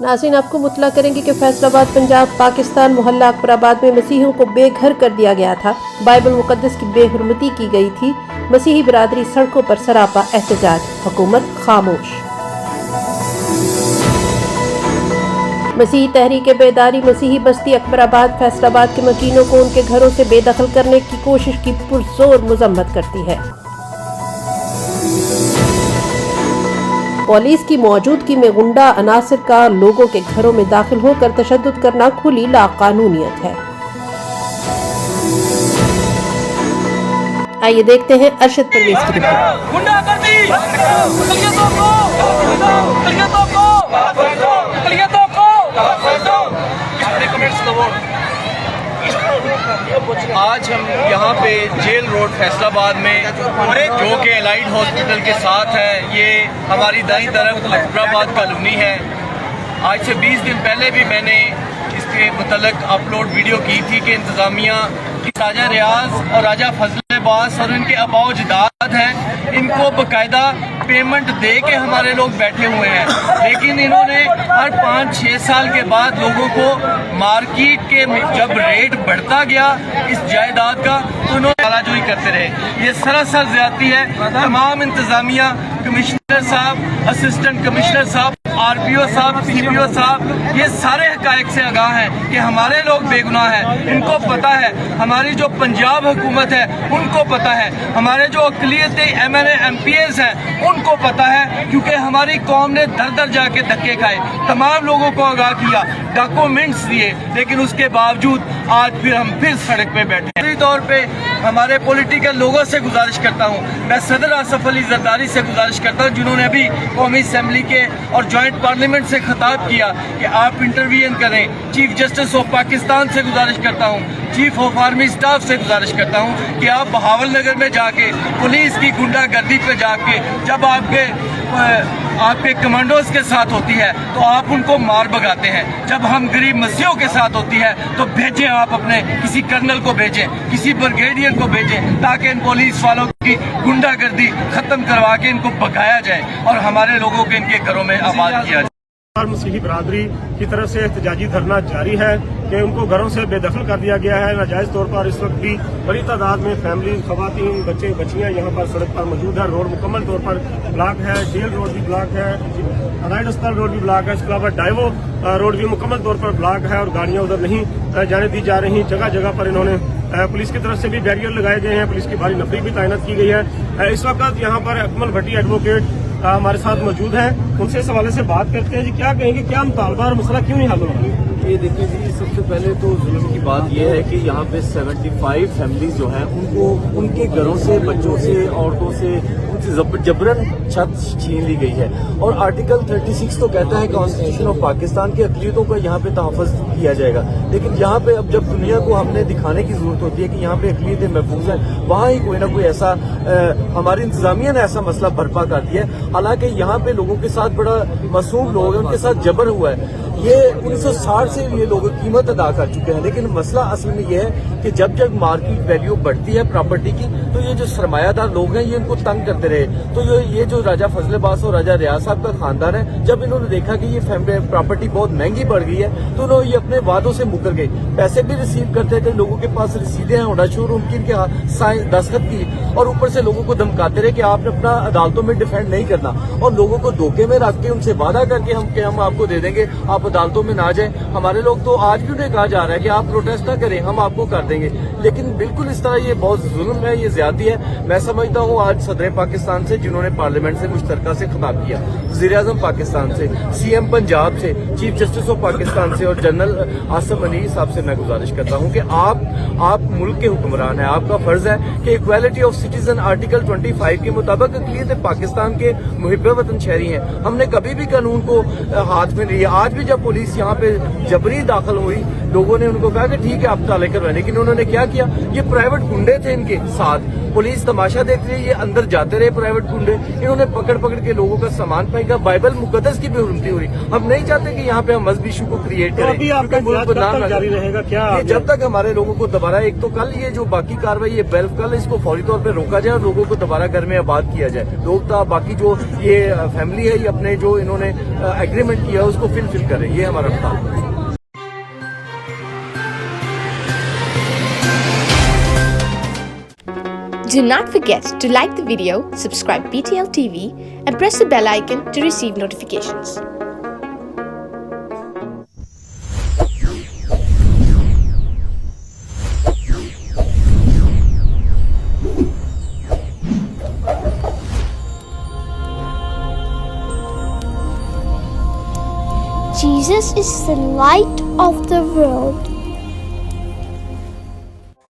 नाज़रीन, आपको मुतला करेंगे कि फैसलाबाद पंजाब पाकिस्तान मोहल्ला अकबराबाद में मसीहियों को बेघर कर दिया गया था। बाइबल मुकद्दस की बेहुरमती की गई थी। मसीही बरादरी सड़कों पर सरापा एहतजाज, हुकूमत खामोश। मसीही तहरीक बेदारी मसीही बस्ती अकबराबाद फैसलाबाद के मकीनों को उनके घरों से बेदखल करने की कोशिश की पुरजोर मजम्मत करती है। पुलिस की मौजूदगी में गुंडा अनासिर का लोगों के घरों में दाखिल होकर तशद्दुद करना खुली लाकानूनियत है। आइए देखते हैं अरशद परवेज की रिपोर्ट। आज हम यहाँ पे जेल रोड फैसलाबाद में जो कि एलाइड हॉस्पिटल के साथ है, ये हमारी दाईं तरफ अकबराबाद कॉलोनी है। आज से 20 दिन पहले भी मैंने इसके मुतल्लिक अपलोड वीडियो की थी कि इंतज़ामिया राजा रियाज और राजा फजल अब्बास और इनके अबाव जदाद हैं, इनको बाकायदा पेमेंट दे के हमारे लोग बैठे हुए हैं, लेकिन इन्होंने हर 5-6 साल के बाद लोगों को मार्केट के जब रेट बढ़ता गया इस जायदाद का तो इन्होंने तालाजोई करते रहे। ये सरासर ज्यादती है। तमाम इंतजामिया, कमिश्नर साहब, असिस्टेंट कमिश्नर साहब, आरपीओ साहब, सीपीओ साहब, ये सारे हकायक से आगाह हैं कि हमारे लोग बेगुनाह हैं। इनको पता है, हमारी जो पंजाब हुकूमत है उनको पता है, हमारे जो अक़लियती MNA MPs हैं उनको पता है, क्योंकि हमारी कौम ने दर दर जाके धक्के खाए, तमाम लोगों को आगाह किया, डॉक्यूमेंट्स दिए, लेकिन उसके बावजूद आज फिर हम सड़क पे बैठे हैं। इसी तौर पे हमारे पॉलिटिकल लोगों से गुजारिश करता हूँ, मैं सदर आसफ अली जरदारी से गुजारिश करता हूँ, जिन्होंने अभी कौमी असम्बली के और जॉइंट पार्लियामेंट से खिताब किया कि आप इंटरवीन करें। चीफ जस्टिस ऑफ पाकिस्तान से गुजारिश करता हूँ, चीफ ऑफ आर्मी स्टाफ से गुजारिश करता हूँ कि आप बहावल नगर में जाके पुलिस की गुंडागर्दी पे जाके जब आपके कमांडोज के साथ होती है तो आप उनको मार भगाते हैं, जब हम गरीब मसीहों के साथ होती है तो भेजें, आप अपने किसी कर्नल को भेजें, किसी ब्रिगेडियर को भेजें, ताकि इन पुलिस वालों की गुंडागर्दी खत्म करवा के इनको भगाया जाए और हमारे लोगों को इनके घरों में आबाद किया जाए। मसीही बरादरी की तरफ से एहतजाजी धरना जारी है कि उनको घरों से बेदखल कर दिया गया है। नाजायज तौर पर इस वक्त भी बड़ी तादाद में फैमिली, खवातीन, बच्चे बच्चियां यहाँ पर सड़क पर मौजूद है। रोड मुकम्मल तौर पर ब्लॉक है, जेल रोड भी ब्लॉक है, अनाइड अस्पताल रोड भी ब्लॉक है, इसके अलावा डाइवो रोड भी मुकम्मल तौर पर ब्लॉक है और गाड़ियां उधर नहीं जाने दी जा रही। जगह जगह पर इन्होंने पुलिस की तरफ से भी बैरियर लगाए गए हैं, पुलिस की भारी नफरी भी तैनात की गई है। इस वक्त यहाँ पर अकमल भट्टी एडवोकेट हमारे साथ मौजूद हैं, उनसे इस हवाले से बात करते हैं। जी, क्या कहेंगे, क्या मुतालबा और मसला क्यों नहीं हल हो रहा? ये देखिए जी, सबसे पहले तो जुल्म की बात यह है कि यहाँ पे 75 फैमिलीज जो हैं उनको उनके घरों से, बच्चों से, औरतों से उनसे जबरन छत छीन ली गई है। और आर्टिकल 36 तो कहता है कॉन्स्टिट्यूशन ऑफ पाकिस्तान की अक़लियतों का यहाँ पे तहफ़्फ़ुज़ किया जाएगा, लेकिन यहाँ पे अब जब दुनिया को हमने दिखाने की जरूरत होती है कि यहाँ पे अक़लियतें महफूज हैं, वहाँ ही कोई ना कोई ऐसा हमारी इंतजामिया ने ऐसा मसला बर्पा कर दिया है। हालांकि यहाँ पे लोगों के साथ बड़ा मासूम लोग हैं, उनके साथ जबर हुआ है। ये 1960 से ये लोग कीमत अदा कर चुके हैं, लेकिन मसला असल में ये है कि जब जब मार्केट वैल्यू बढ़ती है प्रॉपर्टी की तो ये जो सरमायादार लोग हैं ये इनको तंग करते रहे। तो ये जो राजा फजल अब्बास और राजा रियाज साहब का खानदान है, जब इन्होंने देखा कि ये प्रॉपर्टी बहुत महंगी बढ़ गई है तो उन्होंने ये अपने वादों से मुकर गए। पैसे भी रिसीव करते थे, लोगों के पास रसीदें हैं होना शुरू, उनकी दस्तखत की, और ऊपर से लोगों को धमकाते रहे कि आपने अपना अदालतों में डिफेंड नहीं करना, और लोगों को धोखे में रख के उनसे वादा करके हम आपको दे देंगे, आप अदालतों में ना जाएं। हमारे लोग तो आज भी उन्हें कहा जा रहा है कि आप प्रोटेस्ट ना करें, हम आपको कर देंगे, लेकिन बिल्कुल इस तरह ये बहुत जुल्म है, ये ज्यादती है। मैं समझता हूँ आज सदर पाकिस्तान से, जिन्होंने पार्लियामेंट से मुश्तरका से खिताब किया, वज़ीर-ए-आज़म पाकिस्तान से, CM पंजाब से, चीफ जस्टिस ऑफ पाकिस्तान से और जनरल आसिफ अली साहब से मैं गुजारिश करता हूँ कि आप मुल्क के हुक्मरान हैं, आपका फर्ज है कि इक्वालिटी ऑफ सिटीजन आर्टिकल 25 के मुताबिक अक़लियत पाकिस्तान के मुहिब वतन शहरी हैं। हमने कभी भी कानून को हाथ में लिया। आज भी जब पुलिस यहाँ पे जबरी दाखिल हुई, लोगों ने उनको कहा कि ठीक है आप ताले करवाएं, लेकिन उन्होंने क्या किया, ये प्राइवेट गुंडे थे इनके साथ, पुलिस तमाशा देख रही है, ये अंदर जाते रहे प्राइवेट गुंडे, इन्होंने पकड़ पकड़ के लोगों का सामान फेंका, बाइबल मुकद्दस की बेहुरमती हुई। हम नहीं चाहते कि यहाँ पे हम मजहबी इशू को क्रिएट करें। अभी आपका क्योंकि मुल्क कब बदनाम तक ना जारी करें। रहेगा? क्या ये जब तक हमारे लोगों को दोबारा, एक तो कल ये जो बाकी कार्रवाई है 12 कल, इसको फौरी तौर पे रोका जाए और लोगों को दोबारा घर में आबाद किया जाए। लोग बाकी जो ये फैमिली है, ये अपने जो इन्होंने एग्रीमेंट किया उसको फिलफिल करें, ये हमारा मुताबिक है। Do not forget to like the video, subscribe BTL TV and press the bell icon to receive notifications. Jesus is the light of the world.